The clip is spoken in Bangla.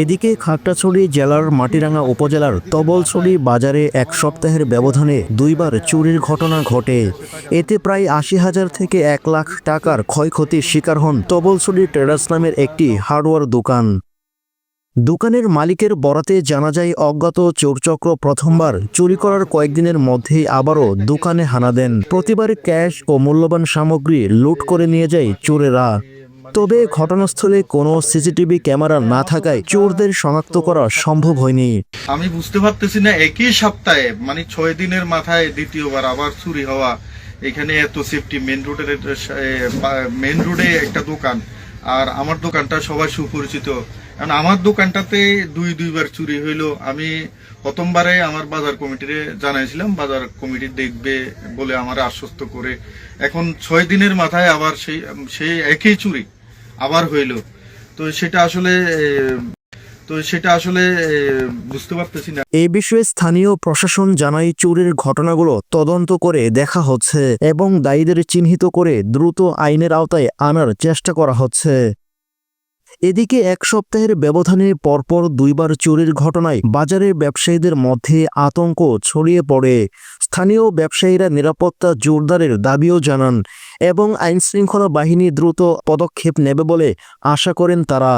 এদিকে খাগড়াছড়ি জেলার মাটিরাঙ্গা উপজেলার তবলছড়ি বাজারে এক সপ্তাহের ব্যবধানে দুইবার চুরির ঘটনা ঘটে। এতে প্রায় ৮০,০০০ থেকে ১,০০,০০০ টাকার ক্ষয়ক্ষতির শিকার হন তবলছড়ি ট্রেডার্স নামের একটি হার্ডওয়্যার দোকান। দোকানের মালিকের বরাতে জানা যায়, অজ্ঞাত চোরচক্র প্রথমবার চুরি করার কয়েকদিনের মধ্যেই আবারও দোকানে হানা দেন। প্রতিবার ক্যাশ ও মূল্যবান সামগ্রী লুট করে নিয়ে যায় চোরেরা। তবে ঘটনাস্থলে কোনো সিসিটিভি ক্যামেরা না থাকায় চোরদের শনাক্ত করা সম্ভব হয়নি। আমি বুঝতে পারতেছি না, একই সপ্তাহে মানে ৬ দিনের মাথায় দ্বিতীয়বার আবার চুরি হওয়া। এখানে এত সেফটি, মেন রোডে একটা দোকান, আর আমার দোকানটা সবাই সুপরিচিত। কারণ আমার দোকানটাতে দুইবার চুরি হইলো। আমি প্রথমবারে আমার বাজার কমিটিরে জানাইছিলাম, বাজার কমিটি দেখবে বলে আমার আশ্বস্ত করে। এখন ৬ দিনের মাথায় আবার সেই একই চুরি আবার হইল। তো সেটা আসলে বুঝতে পারতেছি না। এই বিষয়ে স্থানীয় প্রশাসন জানায়, চুরির ঘটনাগুলো তদন্ত করে দেখা হচ্ছে এবং দায়ীদের চিহ্নিত করে দ্রুত আইনের আওতায় আনার চেষ্টা করা হচ্ছে। এদিকে এক সপ্তাহের ব্যবধানে পরপর দুইবার চুরির ঘটনায় বাজারের ব্যবসায়ীদের মধ্যে আতঙ্ক ছড়িয়ে পড়ে। স্থানীয় ব্যবসায়ীরা নিরাপত্তা জোরদারের দাবিও জানান এবং আইনশৃঙ্খলা বাহিনী দ্রুত পদক্ষেপ নেবে বলে আশা করেন তারা।